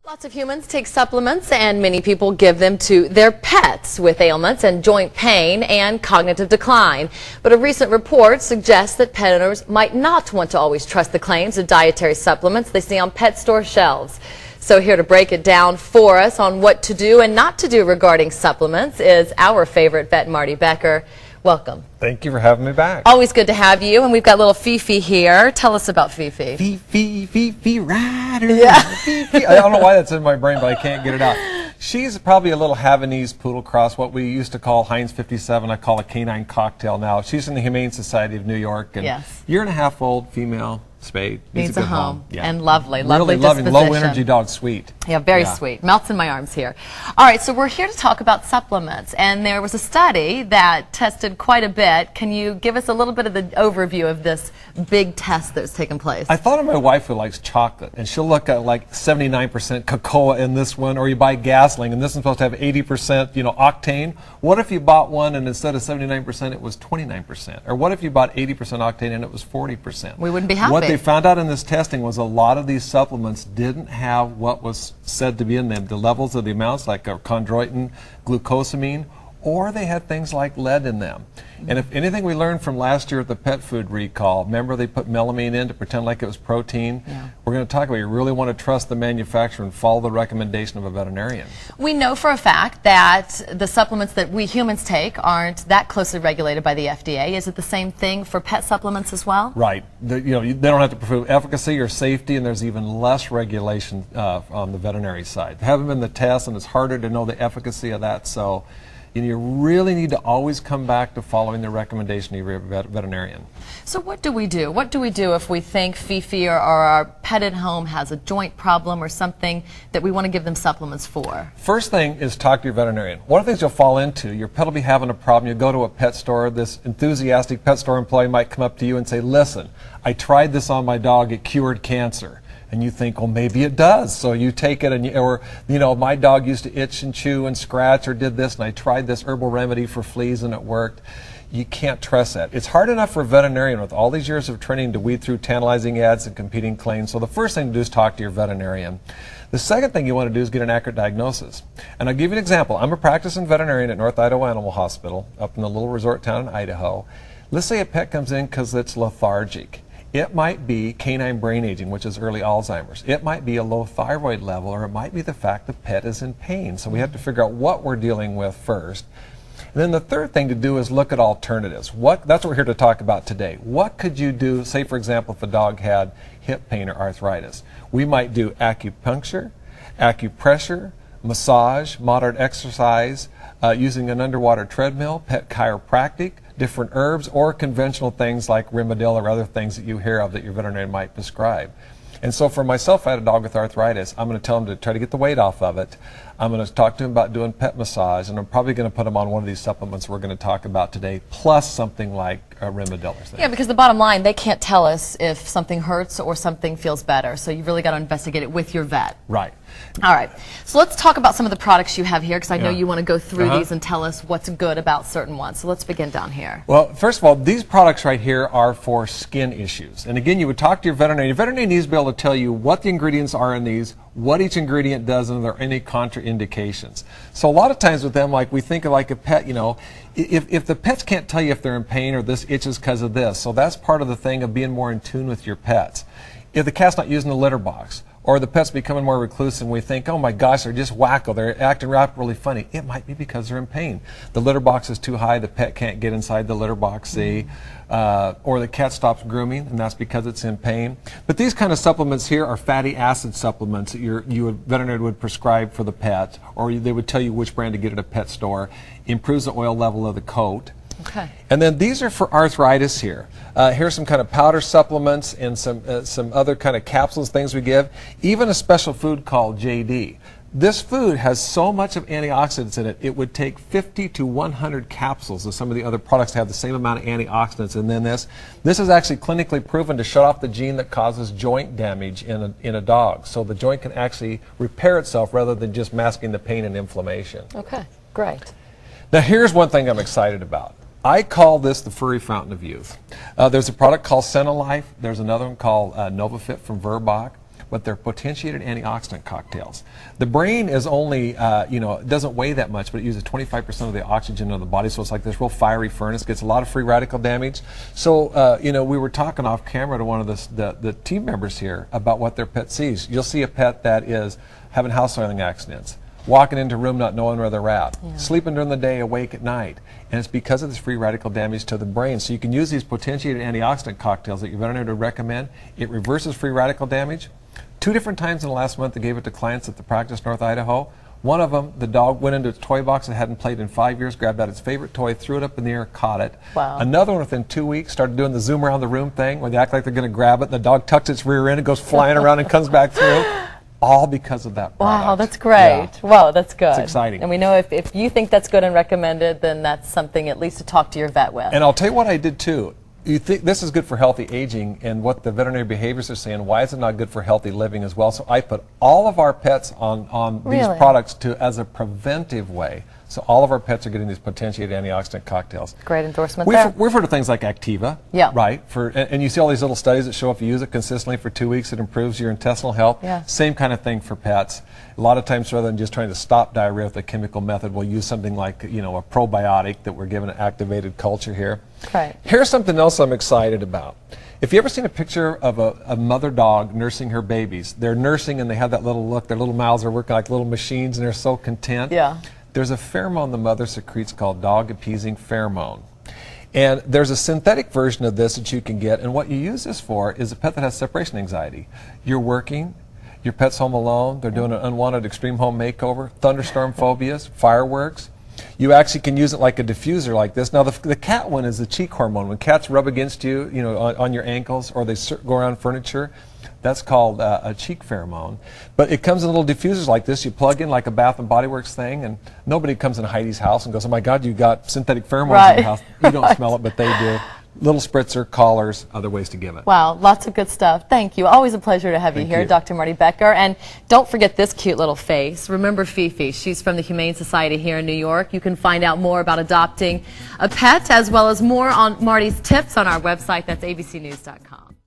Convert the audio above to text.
Lots of humans take supplements, and many people give them to their pets with ailments and joint pain and cognitive decline. But a recent report suggests that pet owners might not want to always trust the claims of dietary supplements they see on pet store shelves. So here to break it down for us on what to do and not to do regarding supplements is our favorite vet, Marty Becker. Welcome. Thank you for having me back. Always good to have you, and we've got little Fifi here. Tell us about Fifi. Fifi Rider. Yeah. Fifi. I don't know why that's in my brain, but I can't get it out. She's probably a little Havanese poodle cross, what we used to call Heinz 57. I call a canine cocktail now. She's in the Humane Society of New York. And yes. Year-and-a-half-old female. Spayed. Needs a home. Yeah. And lovely really loving, low-energy dog, sweet. Yeah, very sweet. Melts in my arms here. All right, so we're here to talk about supplements, and there was a study that tested quite a bit. Can you give us a little bit of the overview of this big test that's taken place? I thought of my wife who likes chocolate, and she'll look at like 79% cocoa in this one, or you buy gasoline, and this one's supposed to have 80%, octane. What if you bought one and instead of 79% it was 29%? Or what if you bought 80% octane and it was 40%? We wouldn't be happy. What they found out in this testing was a lot of these supplements didn't have what was said to be in them, the levels of the amounts like chondroitin, glucosamine, or they had things like lead in them. And if anything we learned from last year at the pet food recall, remember they put melamine in to pretend like it was protein? Yeah. We're going to talk about you really want to trust the manufacturer and follow the recommendation of a veterinarian. We know for a fact that the supplements that we humans take aren't that closely regulated by the FDA. Is it the same thing for pet supplements as well? Right. They don't have to prove efficacy or safety, and there's even less regulation on the veterinary side. They haven't been the tests, and it's harder to know the efficacy of that. So you really need to always come back to following the recommendation of your veterinarian. So what do we do? What do we do if we think Fifi or our pet at home has a joint problem or something that we want to give them supplements for? First thing is talk to your veterinarian. One of the things you'll fall into, your pet will be having a problem. You go to a pet store, this enthusiastic pet store employee might come up to you and say, listen, I tried this on my dog, it cured cancer. And you think, well, maybe it does. So you take it, and my dog used to itch and chew and scratch or did this, and I tried this herbal remedy for fleas and it worked. You can't trust that. It's hard enough for a veterinarian with all these years of training to weed through tantalizing ads and competing claims. So the first thing to do is talk to your veterinarian. The second thing you want to do is get an accurate diagnosis. And I'll give you an example. I'm a practicing veterinarian at North Idaho Animal Hospital up in a little resort town in Idaho. Let's say a pet comes in because it's lethargic. It might be canine brain aging, which is early Alzheimer's. It might be a low thyroid level, or it might be the fact the pet is in pain. So we have to figure out what we're dealing with first. And then the third thing to do is look at alternatives. That's what we're here to talk about today. What could you do, say for example, if a dog had hip pain or arthritis? We might do acupuncture, acupressure, massage, moderate exercise, using an underwater treadmill, pet chiropractic, different herbs, or conventional things like Rimadyl or other things that you hear of that your veterinarian might prescribe. And so for myself, I had a dog with arthritis. I'm going to tell him to try to get the weight off of it. I'm going to talk to him about doing pet massage, and I'm probably going to put him on one of these supplements we're going to talk about today, plus something like Rimadyl or something. Yeah, because the bottom line, they can't tell us if something hurts or something feels better. So you've really got to investigate it with your vet. Right. All right. So let's talk about some of the products you have here, because I know you want to go through these and tell us what's good about certain ones. So let's begin down here. Well, first of all, these products right here are for skin issues. And again, you would talk to your veterinarian. Your veterinarian needs to be able to tell you what the ingredients are in these, what each ingredient does, and if there are any contraindications. So a lot of times with them, like we think of like a pet, if the pets can't tell you if they're in pain or this itches because of this, so that's part of the thing of being more in tune with your pets. If the cat's not using the litter box, or the pet's becoming more reclusive and we think, oh my gosh, they're just wacko, they're acting really funny. It might be because they're in pain. The litter box is too high, the pet can't get inside the litter box, see? Or the cat stops grooming, and that's because it's in pain. But these kind of supplements here are fatty acid supplements that veterinarian would prescribe for the pet, or they would tell you which brand to get at a pet store. Improves the oil level of the coat. Okay. And then these are for arthritis here. Here's some kind of powder supplements and some other kind of capsules, things we give. Even a special food called JD. This food has so much of antioxidants in it, it would take 50 to 100 capsules of some of the other products to have the same amount of antioxidants. And then this is actually clinically proven to shut off the gene that causes joint damage in a dog. So the joint can actually repair itself rather than just masking the pain and inflammation. Okay, great. Now here's one thing I'm excited about. I call this the furry fountain of youth. There's a product called Senalife. There's another one called NovaFit from Verbach. but they're potentiated antioxidant cocktails. The brain is only, it doesn't weigh that much, but it uses 25% of the oxygen in the body, so it's like this real fiery furnace, gets a lot of free radical damage. So, we were talking off camera to one of the team members here about what their pet sees. You'll see a pet that is having house oiling accidents, walking into a room not knowing where they're at, sleeping during the day, awake at night. And it's because of this free radical damage to the brain. So you can use these potentiated antioxidant cocktails that your veterinarian would recommend. It reverses free radical damage. 2 different times in the last month, I gave it to clients at the practice North Idaho. One of them, the dog went into its toy box it hadn't played in 5 years, grabbed out its favorite toy, threw it up in the air, caught it. Wow. Another one within 2 weeks started doing the zoom around the room thing where they act like they're going to grab it, and the dog tucks its rear end and goes flying around and comes back through. All because of that product. Wow, that's great. Yeah. Wow, that's good. It's exciting. And we know if you think that's good and recommended, then that's something at least to talk to your vet with. And I'll tell you what I did too. You think this is good for healthy aging, and what the veterinary behaviors are saying, why is it not good for healthy living as well? So I put all of our pets on these products as a preventive way. So all of our pets are getting these potentiated antioxidant cocktails. Great endorsement there. We've heard of things like Activa, right? And you see all these little studies that show if you use it consistently for 2 weeks, it improves your intestinal health. Yeah. Same kind of thing for pets. A lot of times, rather than just trying to stop diarrhea with a chemical method, we'll use something like a probiotic that we're given an activated culture here. Right. Here's something else I'm excited about. If you ever seen a picture of a mother dog nursing her babies, they're nursing and they have that little look, their little mouths are working like little machines and they're so content. Yeah. There's a pheromone the mother secretes called dog-appeasing pheromone. And there's a synthetic version of this that you can get, and what you use this for is a pet that has separation anxiety. You're working, your pet's home alone, they're doing an unwanted extreme home makeover, thunderstorm phobias, fireworks. You actually can use it like a diffuser like this. Now the cat one is the cheek hormone. When cats rub against you, on your ankles, or they go around furniture, that's called a cheek pheromone. But it comes in little diffusers like this. You plug in like a Bath and Body Works thing, and nobody comes in Heidi's house and goes, "Oh my God, you got synthetic pheromones in your house." You don't smell it, but they do. Little spritzer, collars, other ways to give it. Wow, lots of good stuff. Thank you. Always a pleasure to have you here, Dr. Marty Becker. And don't forget this cute little face. Remember Fifi. She's from the Humane Society here in New York. You can find out more about adopting a pet as well as more on Marty's tips on our website. That's abcnews.com.